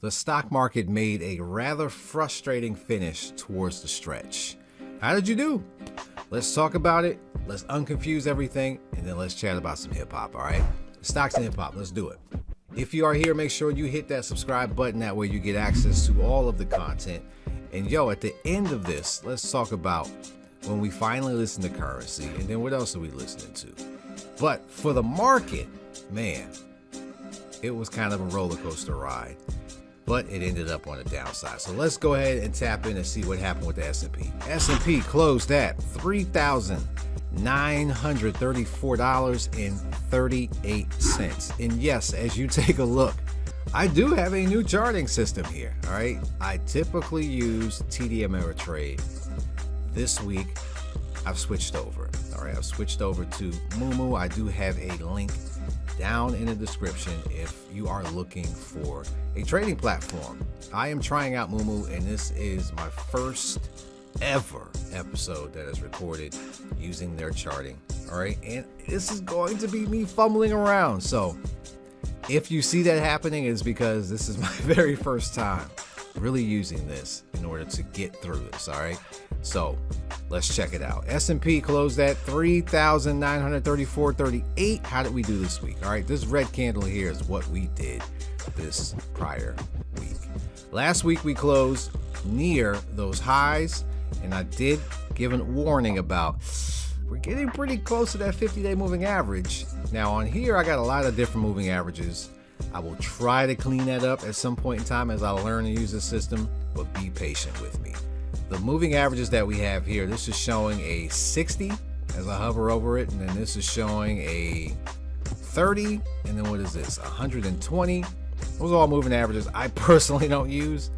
the stock market made a rather frustrating finish towards the stretch. How did you do? Let's talk about it. Let's unconfuse everything, and then let's chat about some hip-hop, all right? Stocks and hip-hop, let's do it. If you are here, make sure you hit that subscribe button. That way you get access to all of the content. And yo, at the end of this, let's talk about when we finally listen to currency, and then what else are we listening to? But for the market, man, it was kind of a roller coaster ride, but it ended up on the downside. So let's go ahead and tap in and see what happened with the S&P. S&P closed at $3,934.38. And yes, as you take a look, I do have a new charting system here, all right? I typically use TD Ameritrade. This week, I've switched over, all right? I've switched over to Moomoo. I do have a link down in the description if you are looking for a trading platform. I am trying out Moomoo, and this is my first ever episode that is recorded using their charting, all right? And this is going to be me fumbling around. So if you see that happening, it's because this is my very first time really using this in order to get through this, all right? So let's check it out. S&P closed at 3,934.38. How did we do this week? All right, this red candle here is what we did this prior week. Last week we closed near those highs, and I did give a warning about we're getting pretty close to that 50-day moving average. Now on here, I got a lot of different moving averages. I will try to clean that up at some point in time as I learn to use the system, but be patient with me. The moving averages that we have here, this is showing a 60 as I hover over it, and then this is showing a 30, and then what is this, 120. Those are all moving averages I personally don't use,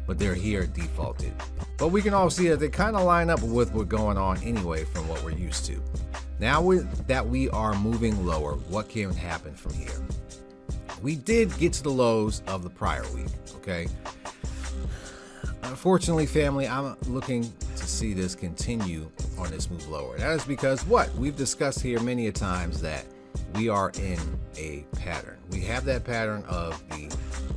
but they're here defaulted. But we can all see that they kind of line up with what's going on anyway from what we're used to. Now that we are moving lower, what can happen from here? We did get to the lows of the prior week, okay? Unfortunately, family, I'm looking to see this continue on this move lower. That is because what? We've discussed here many a times that we are in a pattern. We have that pattern of the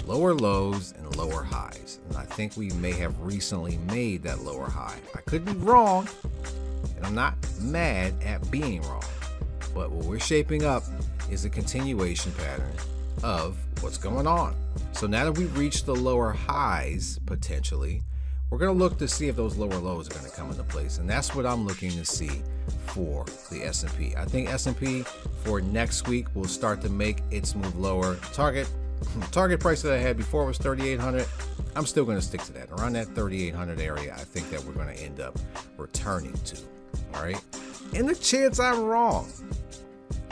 lower lows and lower highs. And I think we may have recently made that lower high. I could be wrong, and I'm not mad at being wrong. But what we're shaping up is a continuation pattern of what's going on. So now that we've reached the lower highs, potentially, we're going to look to see if those lower lows are going to come into place. And that's what I'm looking to see for the S&P. I think S&P for next week will start to make its move lower. Target price that I had before was 3,800. I'm still going to stick to that. Around that 3,800 area, I think that we're going to end up returning to. All right. And the chance I'm wrong.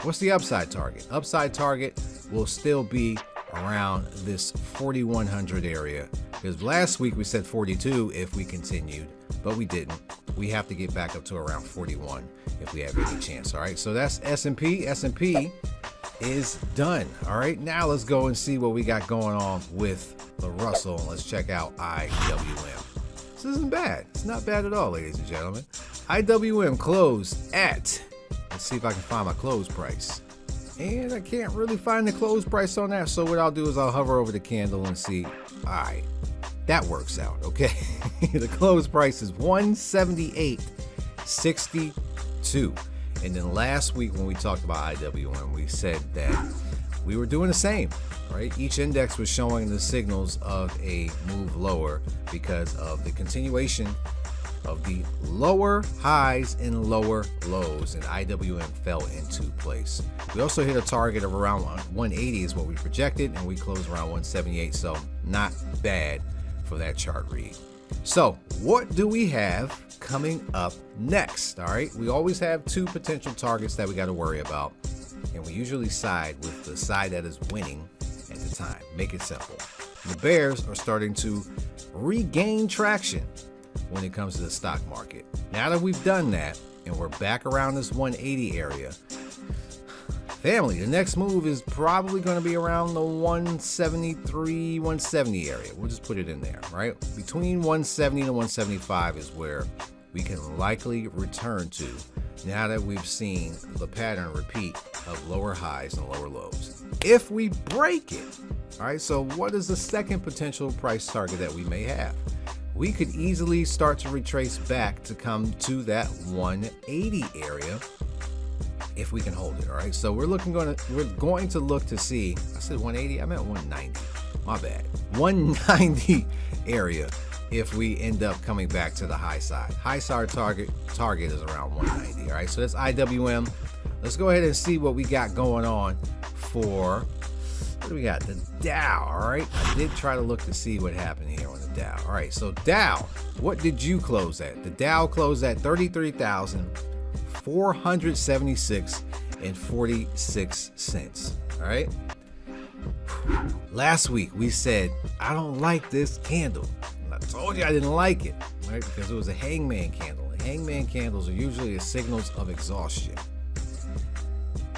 What's the upside target? Upside target will still be around this 4,100 area, because last week we said 42 if we continued, but we didn't. We have to get back up to around 41 if we have any chance. All right, so that's S&P. S&P is done. All right, now let's go and see what we got going on with the Russell. Let's check out IWM. This isn't bad. It's not bad at all, ladies and gentlemen. IWM closed at, let's see if I can find my close price. And I can't really find the close price on that. So what I'll do is I'll hover over the candle and see. All right, that works out. Okay. The close price is 178.62. And then last week when we talked about IWM, we said that we were doing the same, right? Each index was showing the signals of a move lower because of the continuation of the lower highs and lower lows, and IWM fell into place. We also hit a target of around 180 is what we projected, and we closed around 178, so not bad for that chart read. So what do we have coming up next? All right, we always have two potential targets that we got to worry about, and we usually side with the side that is winning at the time. Make it simple. The bears are starting to regain traction when it comes to the stock market. Now that we've done that and we're back around this 180 area, family, the next move is probably going to be around the 173, 170 area. We'll just put it in there, right? Between 170 and 175 is where we can likely return to now that we've seen the pattern repeat of lower highs and lower lows. If we break it, All right, so what is the second potential price target that we may have? We could easily start to retrace back to come to that 180 area if we can hold it. All right, so we're going to look to see. I said 180, I meant 190. My bad. 190 area if we end up coming back to the high side. High side target is around 190. All right, so that's IWM. Let's go ahead and see what we got going on for, what do we got? The Dow. All right, I did try to look to see what happened here on the Dow. All right, so Dow, what did you close at? The Dow closed at 33,476.46 All right. Last week we said, I don't like this candle. And I told you I didn't like it, right? Because it was a hangman candle. And hangman candles are usually the signals of exhaustion.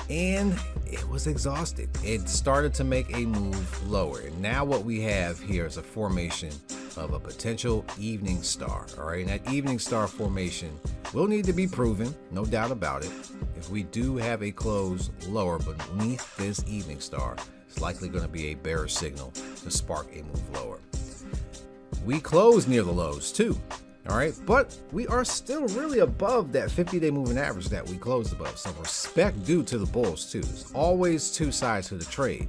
And it was exhausted. It started to make a move lower. And now what we have here is a formation of a potential evening star. All right, and that evening star formation will need to be proven, no doubt about it. If we do have a close lower beneath this evening star, it's likely going to be a bearish signal to spark a move lower. We closed near the lows too. All right, but we are still really above that 50-day moving average that we closed above. So respect due to the bulls too. There's always two sides to the trade.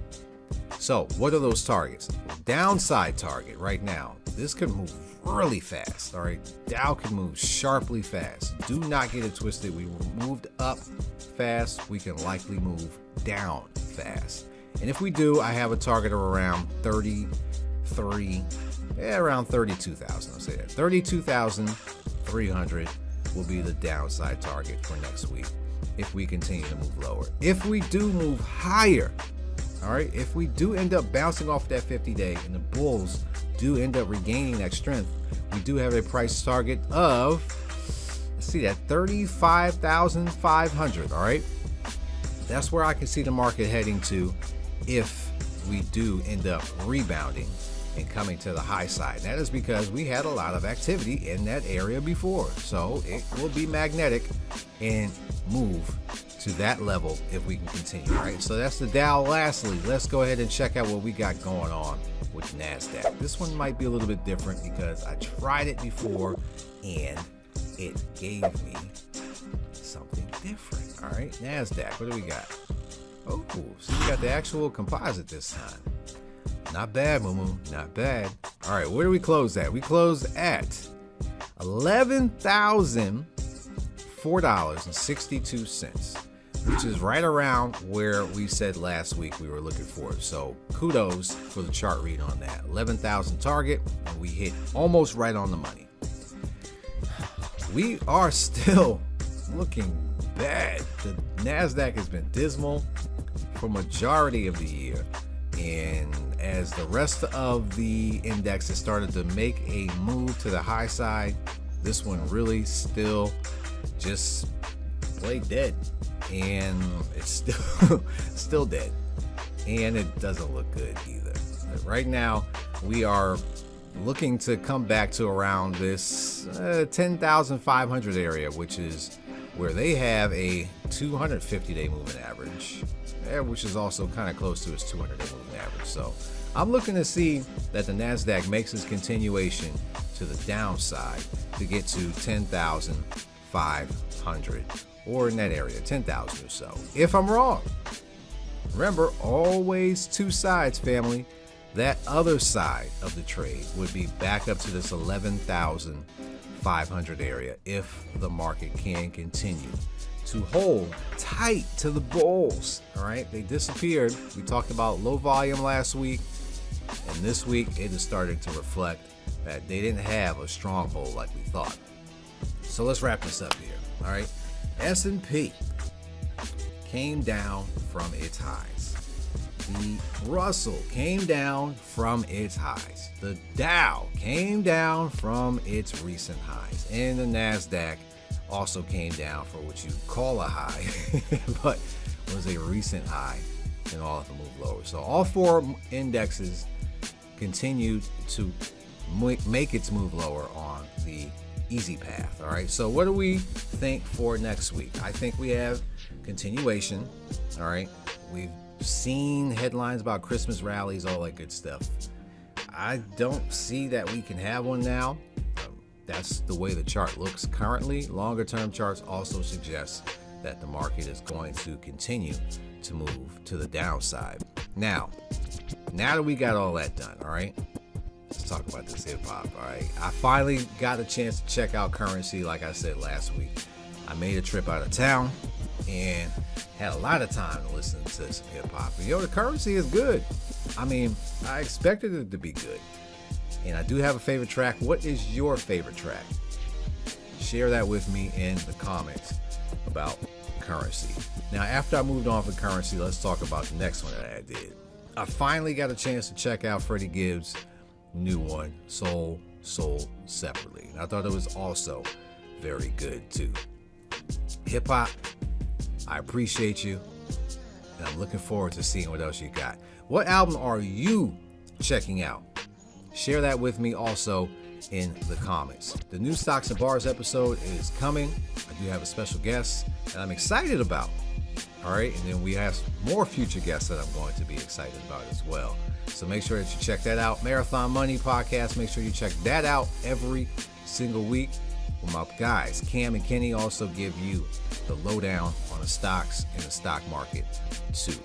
So what are those targets? Downside target right now. This could move really fast. All right, Dow can move sharply fast. Do not get it twisted. We moved up fast. We can likely move down fast. And if we do, I have a target of around 32,000. I'll say that 32,300 will be the downside target for next week if we continue to move lower. If we do move higher, all right, if we do end up bouncing off that 50-day and the bulls do end up regaining that strength, we do have a price target of, let's see, that 35,500. All right, that's where I can see the market heading to if we do end up rebounding and coming to the high side. That is because we had a lot of activity in that area before. So it will be magnetic and move to that level if we can continue, right? So that's the Dow. Lastly, let's go ahead and check out what we got going on with Nasdaq. This one might be a little bit different because I tried it before and it gave me something different. All right, Nasdaq, what do we got? Oh, so we got the actual composite this time. Not bad, Moo, not bad. All right, where do we close at? We closed at $11,004.62, which is right around where we said last week we were looking for. So kudos for the chart read on that. 11,000 target, and we hit almost right on the money. We are still looking bad. The Nasdaq has been dismal for majority of the year, and as the rest of the index has started to make a move to the high side, this one really still just played dead, and it's still dead, and it doesn't look good either. Right now we are looking to come back to around this 10,500 area, which is where they have a 250-day moving average, which is also kind of close to its 200-day moving average. So I'm looking to see that the Nasdaq makes its continuation to the downside to get to 10,500 or in that area, 10,000 or so. If I'm wrong, remember, always two sides, family. That other side of the trade would be back up to this 11,500 area if the market can continue to hold tight to the bulls. All right, they disappeared. We talked about low volume last week, and this week it is starting to reflect that they didn't have a stronghold like we thought. So let's wrap this up here. All right, S&P came down from its highs. The Russell came down from its highs. The Dow came down from its recent highs, and the Nasdaq also came down for what you call a high, but was a recent high and all of the move lower. So all four indexes continued to make its move lower on the easy path. All right, so what do we think for next week? I think we have continuation. All right, we've seen headlines about Christmas rallies, all that good stuff. I don't see that we can have one now. That's the way the chart looks currently. Longer term charts also suggest that the market is going to continue to move to the downside. Now that we got all that done, all right, let's talk about this hip hop. All right, I finally got a chance to check out Currency. Like I said last week, I made a trip out of town and had a lot of time to listen to some hip hop. And the Currency is good. I mean, I expected it to be good. And I do have a favorite track. What is your favorite track? Share that with me in the comments about Currency. Now, after I moved on from Currency, let's talk about the next one that I did. I finally got a chance to check out Freddie Gibbs' new one, Sold Separately. And I thought it was also very good too. Hip hop, I appreciate you, and I'm looking forward to seeing what else you got. What album are you checking out? Share that with me also in the comments. The new Stocks and Bars episode is coming. I do have a special guest that I'm excited about. All right, and then we have more future guests that I'm going to be excited about as well. So make sure that you check that out. Marathon Money Podcast, make sure you check that out every single week. Well, my guys, Cam and Kenny, also give you the lowdown on the stocks and the stock market too.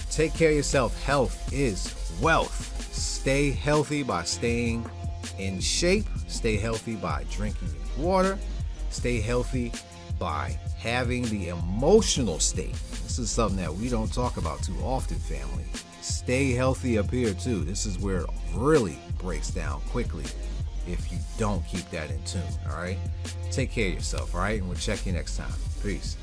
Take care of yourself. Health is wealth. Stay healthy by staying in shape. Stay healthy by drinking water. Stay healthy by having the emotional state. This is something that we don't talk about too often, family. Stay healthy up here too. This is where it really breaks down quickly if you don't keep that in tune, all right? Take care of yourself, all right? And we'll check you next time. Peace.